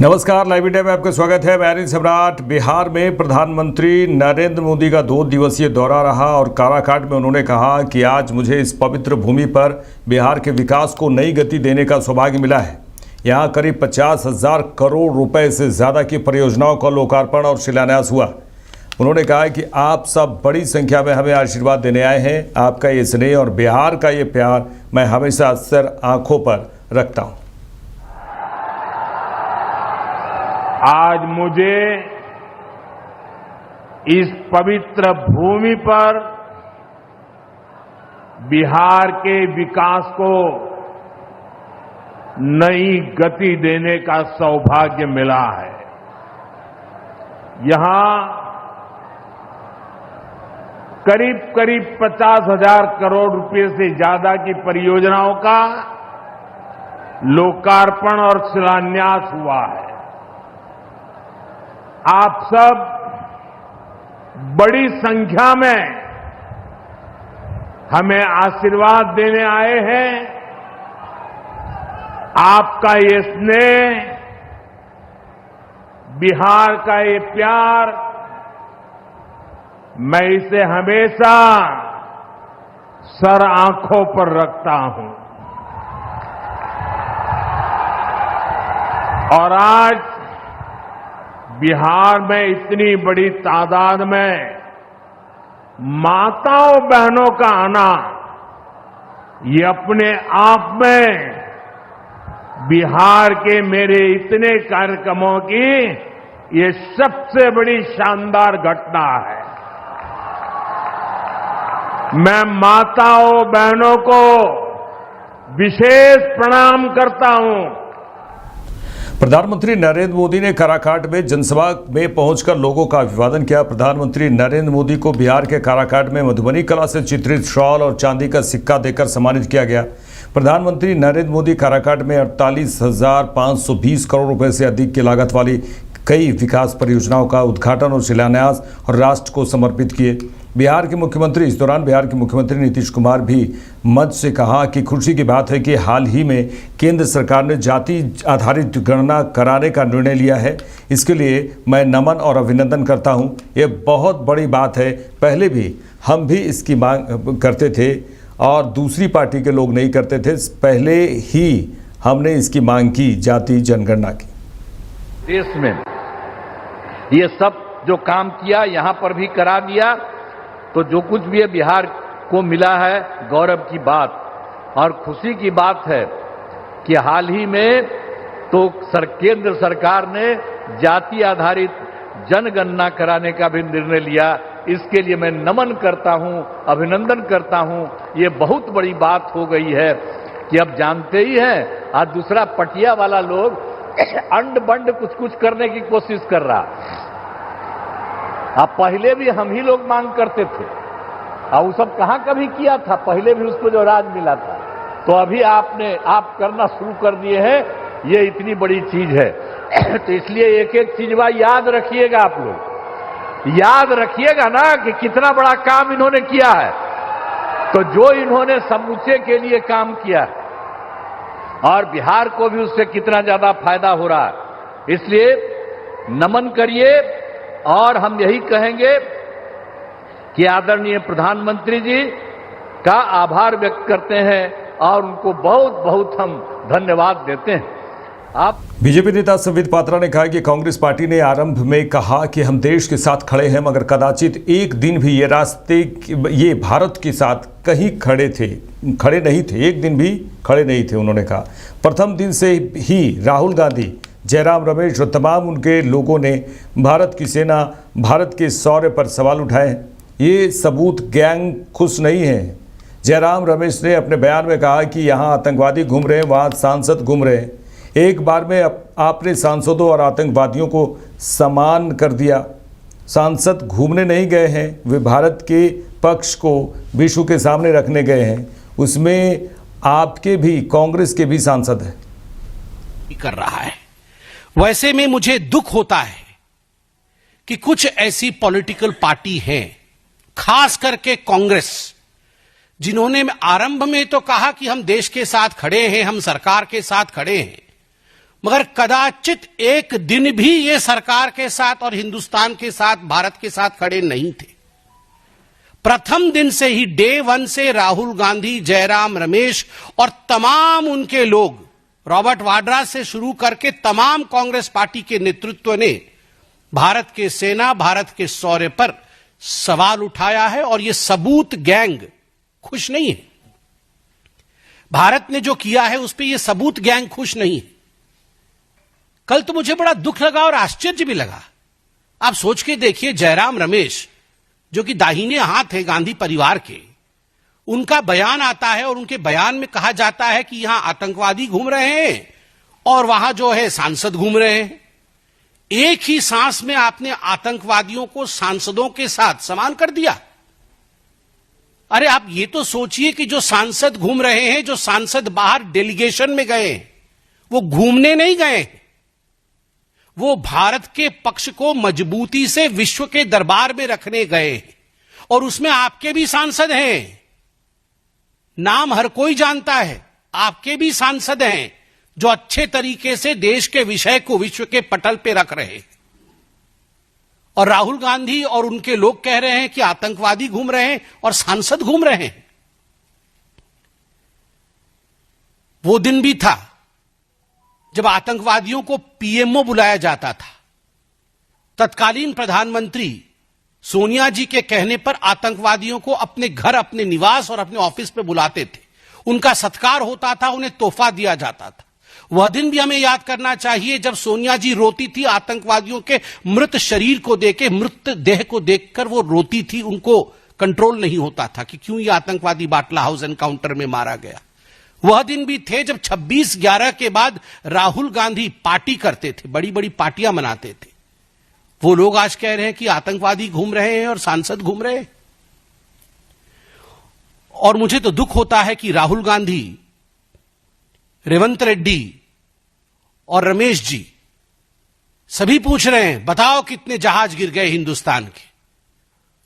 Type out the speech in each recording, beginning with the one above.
नमस्कार, live India में आपका स्वागत है। मैं अनिल सम्राट। बिहार में प्रधानमंत्री नरेंद्र मोदी का 2 दिवसीय दौरा रहा और काराकाट में उन्होंने कहा कि आज मुझे इस पवित्र भूमि पर बिहार के विकास को नई गति देने का सौभाग्य मिला है। यहाँ करीब 50,000 करोड़ रुपए से ज़्यादा की परियोजनाओं का लोकार्पण और शिलान्यास हुआ। उन्होंने कहा कि आप सब बड़ी संख्या में हमें आशीर्वाद देने आए हैं। आपका ये स्नेह और बिहार का ये प्यार मैं हमेशा अक्सर आंखों पर रखता हूँ। आज मुझे इस पवित्र भूमि पर बिहार के विकास को नई गति देने का सौभाग्य मिला है। यहां करीब 50,000 करोड़ रुपए से ज्यादा की परियोजनाओं का लोकार्पण और शिलान्यास हुआ है। आप सब बड़ी संख्या में हमें आशीर्वाद देने आए हैं। आपका ये स्नेह, बिहार का ये प्यार, मैं इसे हमेशा सर आंखों पर रखता हूं। और आज बिहार में इतनी बड़ी तादाद में माताओं बहनों का आना, ये अपने आप में बिहार के मेरे इतने कार्यक्रमों की ये सबसे बड़ी शानदार घटना है। मैं माताओं बहनों को विशेष प्रणाम करता हूं। प्रधानमंत्री नरेंद्र मोदी ने काराकाट में जनसभा में पहुंचकर लोगों का अभिवादन किया। प्रधानमंत्री नरेंद्र मोदी को बिहार के काराकाट में मधुबनी कला से चित्रित शॉल और चांदी का सिक्का देकर सम्मानित किया गया। प्रधानमंत्री नरेंद्र मोदी काराकाट में 48,520 करोड़ रुपए से अधिक की लागत वाली कई विकास परियोजनाओं का उद्घाटन और शिलान्यास और राष्ट्र को समर्पित किए। इस दौरान बिहार के मुख्यमंत्री नीतीश कुमार भी मंच से कहा कि खुशी की बात है कि हाल ही में केंद्र सरकार ने जाति आधारित गणना कराने का निर्णय लिया है। इसके लिए मैं नमन और अभिनंदन करता हूं। ये बहुत बड़ी बात है। पहले भी हम भी इसकी मांग करते थे और दूसरी पार्टी के लोग नहीं करते थे। पहले ही हमने इसकी मांग की, जाति जनगणना की। देश में ये सब जो काम किया यहां पर भी करा दिया, तो जो कुछ भी बिहार को मिला है गौरव की बात और खुशी की बात है कि हाल ही में तो केंद्र सरकार ने जाति आधारित जनगणना कराने का भी निर्णय लिया। इसके लिए मैं नमन करता हूं, अभिनंदन करता हूं। ये बहुत बड़ी बात हो गई है कि अब जानते ही हैं, आज दूसरा पटिया वाला लोग अंड बंड कुछ करने की कोशिश कर रहा। अब पहले भी हम ही लोग मांग करते थे और वो सब कहां कभी किया था, पहले भी उसको जो राज मिला था। तो अभी आप करना शुरू कर दिए हैं। ये इतनी बड़ी चीज है तो इसलिए एक एक चीज याद रखिएगा। आप लोग याद रखिएगा ना कि कितना बड़ा काम इन्होंने किया है। तो जो इन्होंने समूचे के लिए काम किया है और बिहार को भी उससे कितना ज्यादा फायदा हो रहा है, इसलिए नमन करिए। और हम यही कहेंगे कि आदरणीय प्रधानमंत्री जी का आभार व्यक्त करते हैं और उनको बहुत बहुत हम धन्यवाद देते हैं। बीजेपी नेता संबित पात्रा ने कहा कि कांग्रेस पार्टी ने आरंभ में कहा कि हम देश के साथ खड़े हैं, मगर कदाचित एक दिन भी ये भारत के साथ कहीं खड़े नहीं थे, एक दिन भी खड़े नहीं थे। उन्होंने कहा प्रथम दिन से ही राहुल गांधी, जयराम रमेश और तमाम उनके लोगों ने भारत की सेना, भारत के शौर्य पर सवाल उठाए। ये सबूत गैंग खुश नहीं है। जयराम रमेश ने अपने बयान में कहा कि यहाँ आतंकवादी घूम रहे हैं, वहाँ सांसद घूम रहे हैं। एक बार में आपने सांसदों और आतंकवादियों को समान कर दिया। सांसद घूमने नहीं गए हैं, वे भारत के पक्ष को विश्व के सामने रखने गए हैं। उसमें आपके भी, कांग्रेस के भी सांसद हैं। कर रहा है। वैसे में मुझे दुख होता है कि कुछ ऐसी पॉलिटिकल पार्टी है, खास करके कांग्रेस, जिन्होंने आरंभ में तो कहा कि हम देश के साथ खड़े हैं, हम सरकार के साथ खड़े हैं, मगर कदाचित एक दिन भी ये सरकार के साथ और हिंदुस्तान के साथ, भारत के साथ खड़े नहीं थे। प्रथम दिन से ही, डे वन से राहुल गांधी, जयराम रमेश और तमाम उनके लोग, रॉबर्ट वाड्रा से शुरू करके तमाम कांग्रेस पार्टी के नेतृत्व ने भारत के सेना, भारत के शौर्य पर सवाल उठाया है। और यह सबूत गैंग खुश नहीं है। भारत ने जो किया है उस पर यह सबूत गैंग खुश नहीं है। कल तो मुझे बड़ा दुख लगा और आश्चर्य भी लगा। आप सोच के देखिए, जयराम रमेश जो कि दाहिने हाथ है गांधी परिवार के, उनका बयान आता है और उनके बयान में कहा जाता है कि यहां आतंकवादी घूम रहे हैं और वहां जो है सांसद घूम रहे हैं। एक ही सांस में आपने आतंकवादियों को सांसदों के साथ समान कर दिया। अरे आप ये तो सोचिए कि जो सांसद घूम रहे हैं, जो सांसद बाहर डेलीगेशन में गए हैं, वो घूमने नहीं गए, वो भारत के पक्ष को मजबूती से विश्व के दरबार में रखने गए हैं। और उसमें आपके भी सांसद हैं, नाम हर कोई जानता है, आपके भी सांसद हैं जो अच्छे तरीके से देश के विषय को विश्व के पटल पे रख रहे हैं। और राहुल गांधी और उनके लोग कह रहे हैं कि आतंकवादी घूम रहे हैं और सांसद घूम रहे हैं। वो दिन भी था जब आतंकवादियों को पीएमओ बुलाया जाता था। तत्कालीन प्रधानमंत्री सोनिया जी के कहने पर आतंकवादियों को अपने घर, अपने निवास और अपने ऑफिस पे बुलाते थे। उनका सत्कार होता था, उन्हें तोहफा दिया जाता था। वह दिन भी हमें याद करना चाहिए जब सोनिया जी रोती थी आतंकवादियों के मृत शरीर को देखे, मृत देह को देखकर वो रोती थी। उनको कंट्रोल नहीं होता था कि क्यों ये आतंकवादी बाटला हाउस एनकाउंटर में मारा गया। वह दिन भी थे जब 26/11 के बाद राहुल गांधी पार्टी करते थे, बड़ी बड़ी पार्टियां मनाते थे। वो लोग आज कह रहे हैं कि आतंकवादी घूम रहे हैं और सांसद घूम रहे हैं। और मुझे तो दुख होता है कि राहुल गांधी, रेवंत रेड्डी और रमेश जी सभी पूछ रहे हैं बताओ कितने जहाज गिर गए हिंदुस्तान के।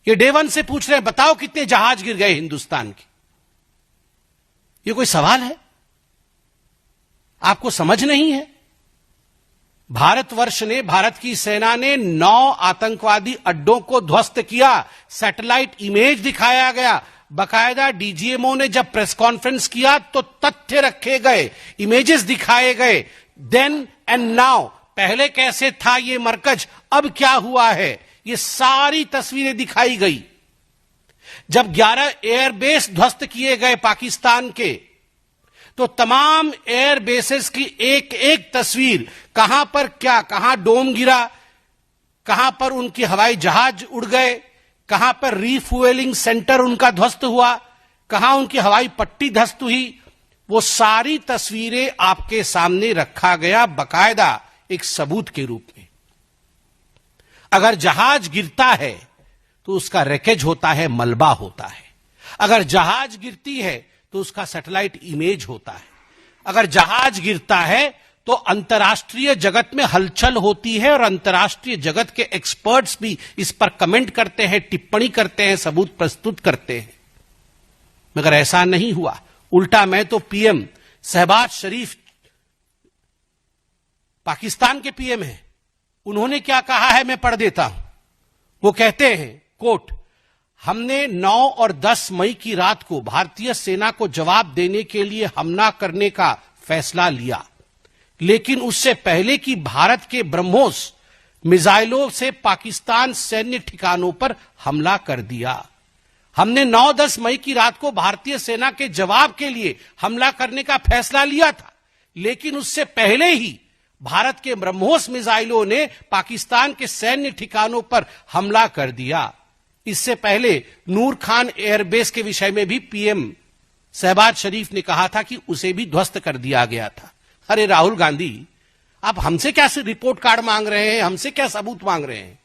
ये डे वन से पूछ रहे हैं बताओ कितने जहाज गिर गए हिंदुस्तान के। ये कोई सवाल है? आपको समझ नहीं है? भारतवर्ष ने, भारत की सेना ने 9 आतंकवादी अड्डों को ध्वस्त किया। सैटेलाइट इमेज दिखाया गया। बकायदा डीजीएमओ ने जब प्रेस कॉन्फ्रेंस किया तो तथ्य रखे गए, इमेजेस दिखाए गए। देन एंड नाउ, पहले कैसे था ये मरकज, अब क्या हुआ है, ये सारी तस्वीरें दिखाई गई। जब 11 एयरबेस ध्वस्त किए गए पाकिस्तान के, तो तमाम एयर बेसेस की एक एक तस्वीर, कहां पर क्या, कहां डोम गिरा, कहां पर उनके हवाई जहाज उड़ गए, कहां पर रीफ्यूएलिंग सेंटर उनका ध्वस्त हुआ, कहां उनकी हवाई पट्टी ध्वस्त हुई, वो सारी तस्वीरें आपके सामने रखा गया बकायदा एक सबूत के रूप में। अगर जहाज गिरता है तो उसका रैकेज होता है, मलबा होता है। अगर जहाज गिरती है तो उसका सैटेलाइट इमेज होता है। अगर जहाज गिरता है तो अंतर्राष्ट्रीय जगत में हलचल होती है और अंतर्राष्ट्रीय जगत के एक्सपर्ट्स भी इस पर कमेंट करते हैं, टिप्पणी करते हैं, सबूत प्रस्तुत करते हैं। मगर ऐसा नहीं हुआ। उल्टा मैं तो पीएम शहबाज शरीफ, पाकिस्तान के पीएम हैं, उन्होंने क्या कहा है मैं पढ़ देता हूं। वो कहते हैं, कोट, हमने 9 और 10 मई की रात को भारतीय सेना को जवाब देने के लिए हमला करने का फैसला लिया, लेकिन उससे पहले कि भारत के ब्रह्मोस मिसाइलों से पाकिस्तान सैन्य ठिकानों पर हमला कर दिया। हमने 9-10 मई की रात को भारतीय सेना के जवाब के लिए हमला करने का फैसला लिया था, लेकिन उससे पहले ही भारत के ब्रह्मोस मिसाइलों ने पाकिस्तान के सैन्य ठिकानों पर हमला कर दिया। इससे पहले नूर खान एयरबेस के विषय में भी पीएम शहबाज शरीफ ने कहा था कि उसे भी ध्वस्त कर दिया गया था। अरे राहुल गांधी, आप हमसे क्या रिपोर्ट कार्ड मांग रहे हैं, हमसे क्या सबूत मांग रहे हैं?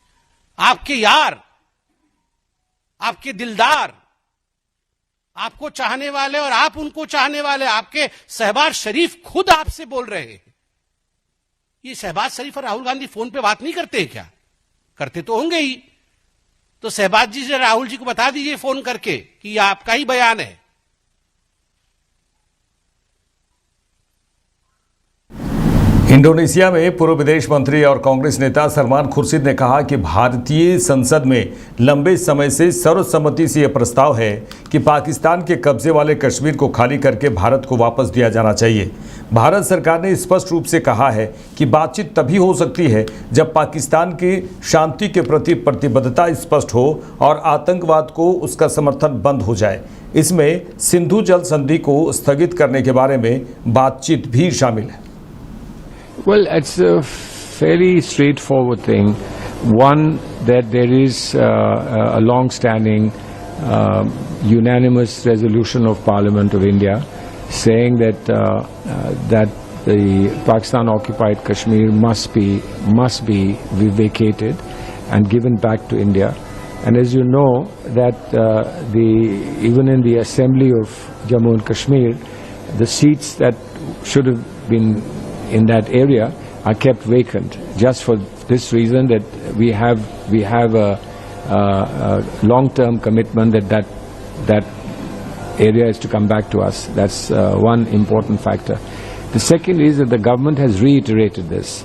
आपके यार, आपके दिलदार, आपको चाहने वाले और आप उनको चाहने वाले, आपके शहबाज शरीफ खुद आपसे बोल रहे हैं। ये शहबाज शरीफ और राहुल गांधी फोन पे बात नहीं करते हैं क्या? करते तो होंगे ही। तो शहबाज जी से राहुल जी को बता दीजिए फोन करके कि यह आपका ही बयान है। इंडोनेशिया में पूर्व विदेश मंत्री और कांग्रेस नेता सलमान खुर्शीद ने कहा कि भारतीय संसद में लंबे समय से सर्वसम्मति से यह प्रस्ताव है कि पाकिस्तान के कब्जे वाले कश्मीर को खाली करके भारत को वापस दिया जाना चाहिए। भारत सरकार ने स्पष्ट रूप से कहा है कि बातचीत तभी हो सकती है जब पाकिस्तान की शांति के प्रति प्रतिबद्धता स्पष्ट हो और आतंकवाद को उसका समर्थन बंद हो जाए। इसमें सिंधु जल संधि को स्थगित करने के बारे में बातचीत भी शामिल है। Well, it's a fairly straightforward thing. One, that there is a long-standing unanimous resolution of Parliament of India saying that that the Pakistan-occupied Kashmir must be vacated and given back to India. And as you know, that even in the Assembly of Jammu and Kashmir, the seats that should have been in that area are kept vacant, just for this reason that we have a long-term commitment that area is to come back to us. That's one important factor. The second is that the government has reiterated this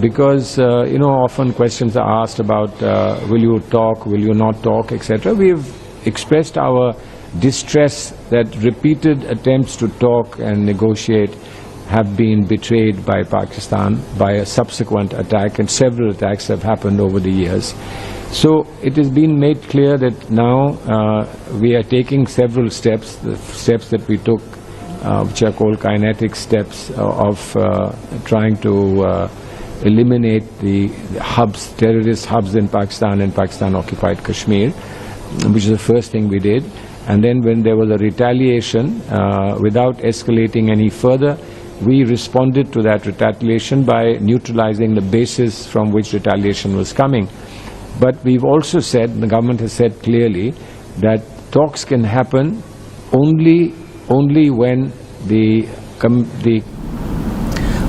because often questions are asked about will you talk, will you not talk, etc. We have expressed our distress that repeated attempts to talk and negotiate have been betrayed by Pakistan by a subsequent attack, and several attacks have happened over the years. So it has been made clear that now we are taking several steps, the steps that we took, which are called kinetic steps of trying to eliminate the hubs, terrorist hubs in Pakistan and Pakistan-occupied Kashmir, which is the first thing we did. And then when there was a retaliation, without escalating any further, we responded to that retaliation by neutralizing the basis from which retaliation was coming. But we've also said, the government has said clearly, that talks can happen only when the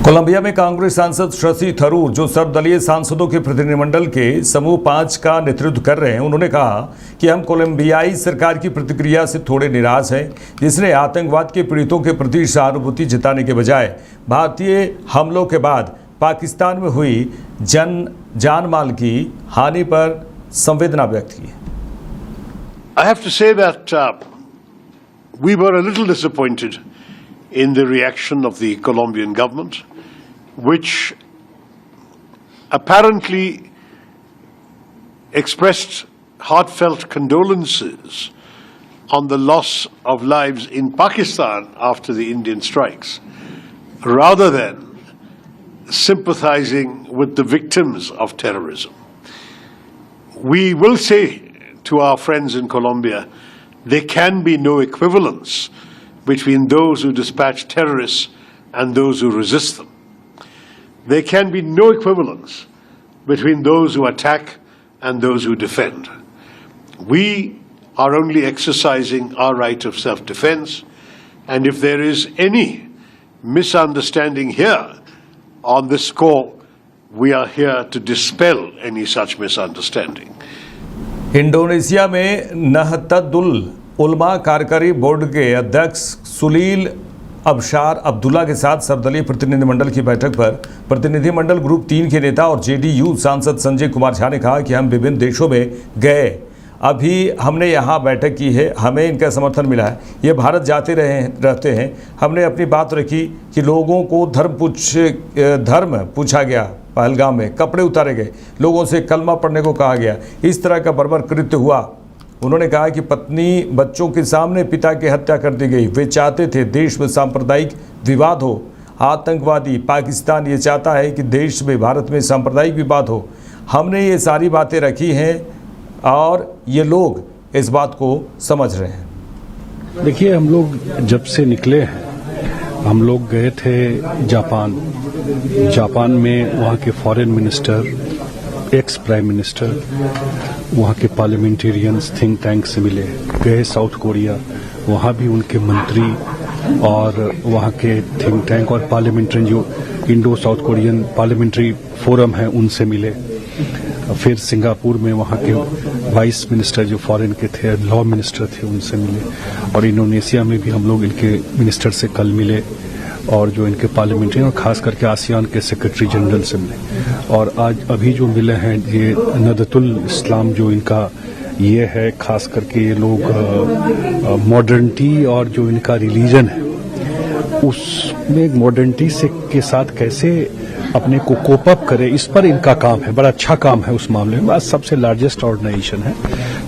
Colombia में कांग्रेस सांसद शशि थरूर, जो सर्वदलीय सांसदों के प्रतिनिधिमंडल के समूह 5 का नेतृत्व कर रहे हैं, उन्होंने कहा कि हम कोलंबियाई सरकार की प्रतिक्रिया से थोड़े निराश हैं, जिसने आतंकवाद के पीड़ितों के प्रति सहानुभूति जताने के बजाय भारतीय हमलों के बाद पाकिस्तान में हुई जान माल की हानि पर संवेदना व्यक्त की। I have to say that we were a little disappointed in the reaction of the Colombian government, which apparently expressed heartfelt condolences on the loss of lives in Pakistan after the Indian strikes, rather than sympathizing with the victims of terrorism. We will say to our friends in Colombia, there can be no equivalence between those who dispatch terrorists and those who resist them. There can be no equivalence between those who attack and those who defend. We are only exercising our right of self-defense, and if there is any misunderstanding here on this score, we are here to dispel any such misunderstanding. Indonesia में नहतदुल उलमा कार्यकारी board के अध्यक्ष सुलील अबशार अब्दुल्ला के साथ सर्वदलीय प्रतिनिधिमंडल की बैठक पर प्रतिनिधिमंडल ग्रुप 3 के नेता और जेडीयू सांसद संजय कुमार झा ने कहा कि हम विभिन्न देशों में गए, अभी हमने यहाँ बैठक की है, हमें इनका समर्थन मिला है, ये भारत जाते रहते हैं। हमने अपनी बात रखी कि लोगों को धर्म पूछा गया, पहलगाम में कपड़े उतारे गए, लोगों से कलमा पढ़ने को कहा गया, इस तरह का बर्बर कृत्य हुआ। उन्होंने कहा कि पत्नी बच्चों के सामने पिता की हत्या कर दी गई। वे चाहते थे देश में सांप्रदायिक विवाद हो। आतंकवादी पाकिस्तान ये चाहता है कि देश में, भारत में सांप्रदायिक विवाद हो। हमने ये सारी बातें रखी हैं और ये लोग इस बात को समझ रहे हैं। देखिए, हम लोग जब से निकले हैं, हम लोग गए थे जापान में वहाँ के foreign minister, ex prime minister, वहाँ के पार्लियामेंटेरियंस, थिंक टैंक से मिले। गए साउथ कोरिया, वहाँ भी उनके मंत्री और वहाँ के थिंक टैंक और पार्लियामेंट्री जो Indo south Korean parliamentary forum है उनसे मिले। फिर सिंगापुर में वहाँ के वाइस मिनिस्टर जो फॉरेन के थे, लॉ मिनिस्टर थे, उनसे मिले। और इंडोनेशिया में भी हम लोग इनके मिनिस्टर से कल मिले और जो इनके पार्लियामेंट्री और खास करके आसियान के सेक्रेटरी जनरल से मिले। और आज अभी जो मिले हैं ये नदतुल इस्लाम जो इनका ये है, खास करके ये लोग मॉडर्निटी और जो इनका रिलीजन है उसमें मॉडर्निटी से के साथ कैसे अपने को कोप अप करे, इस पर इनका काम है, बड़ा अच्छा काम है उस मामले में। आज सबसे लार्जेस्ट ऑर्गेनाइजेशन है,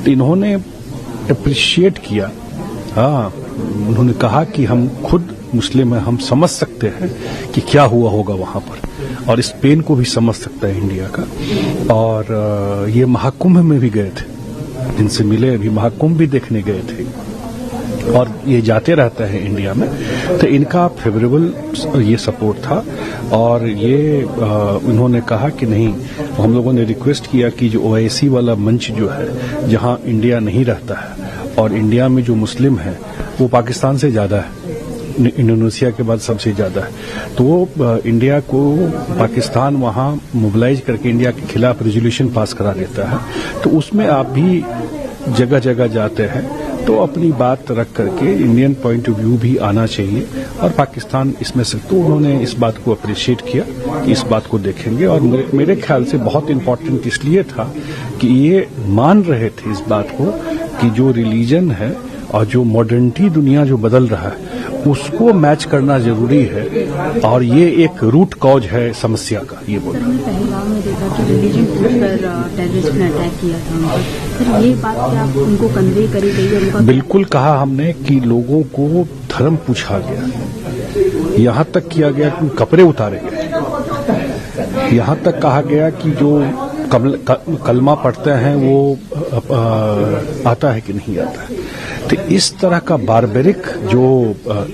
तो इन्होंने अप्रिशिएट किया। हाँ, उन्होंने कहा कि हम खुद मुस्लिम हैं, हम समझ सकते हैं कि क्या हुआ होगा वहां पर, और इस पेन को भी समझ सकता है इंडिया का। और ये महाकुंभ में भी गए थे, जिनसे मिले अभी महाकुंभ भी देखने गए थे, और ये जाते रहता है इंडिया में, तो इनका फेवरेबल ये सपोर्ट था। और ये उन्होंने कहा कि नहीं, हम लोगों ने रिक्वेस्ट किया कि जो ओआईसी वाला मंच जो है, जहां इंडिया नहीं रहता है और इंडिया में जो मुस्लिम है वो पाकिस्तान से ज्यादा है, इंडोनेशिया के बाद सबसे ज्यादा है, तो वो इंडिया को पाकिस्तान वहां मोबिलाइज करके इंडिया के खिलाफ रेजोल्यूशन पास करा देता है। तो उसमें आप भी जगह जगह जाते हैं, तो अपनी बात रख करके इंडियन पॉइंट ऑफ व्यू भी आना चाहिए, और पाकिस्तान इसमें से, तो उन्होंने इस बात को अप्रिशिएट किया कि इस बात को देखेंगे। और मेरे ख्याल से बहुत इम्पोर्टेंट इसलिए था कि ये मान रहे थे इस बात को कि जो रिलीजन है और जो मॉडर्निटी दुनिया जो बदल रहा है उसको मैच करना जरूरी है, और ये एक रूट कॉज है समस्या का। ये बोल रहे हैं पहलगाम में देखा कि रिलीजन पर टेररिस्ट ने अटैक किया था, सर ये बात क्या आप उनको कन्वे करी गई है? बिल्कुल कहा हमने कि लोगों को धर्म पूछा गया, यहाँ तक किया गया कि कपड़े उतारे गए, यहाँ तक कहा गया कि जो कलमा पढ़ते हैं वो आता है कि नहीं आता है। तो इस तरह का बारबेरिक जो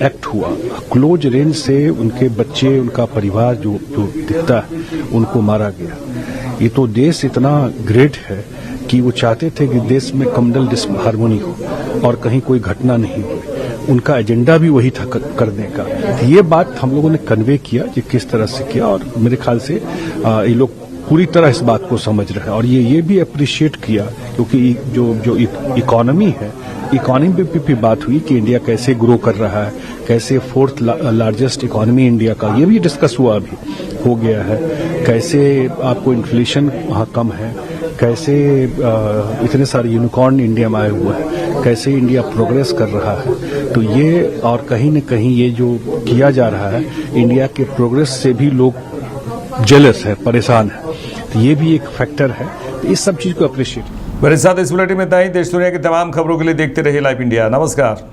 एक्ट हुआ, क्लोज रेंज से उनके बच्चे, उनका परिवार जो दिखता है, उनको मारा गया। ये तो देश इतना ग्रेट है कि वो चाहते थे कि देश में कम्युनल डिसहार्मनी हो और कहीं कोई घटना नहीं हो। उनका एजेंडा भी वही था करने का। ये बात हम लोगों ने कन्वे किया कि किस तरह से किया, और मेरे ख्याल से ये लोग पूरी तरह इस बात को समझ रहे हैं। और ये भी अप्रिशिएट किया, क्योंकि जो इकोनॉमी है, इकोनॉमी पे भी बात हुई कि इंडिया कैसे ग्रो कर रहा है, कैसे फोर्थ लार्जेस्ट इकोनॉमी इंडिया का, ये भी डिस्कस हुआ, अभी हो गया है। कैसे आपको इन्फ्लेशन वहाँ कम है, कैसे इतने सारे यूनिकॉर्न इंडिया में आए हुए हैं, कैसे इंडिया प्रोग्रेस कर रहा है। तो ये, और कहीं न कहीं ये जो किया जा रहा है, इंडिया के प्रोग्रेस से भी लोग जेलस है, परेशान है। तो ये भी एक फैक्टर है। तो इस सब चीज को अप्रिशिएट। मेरे साथ इस बुलेटिन में इतना ही। देश दुनिया की तमाम खबरों के लिए देखते रहिए लाइव इंडिया। नमस्कार।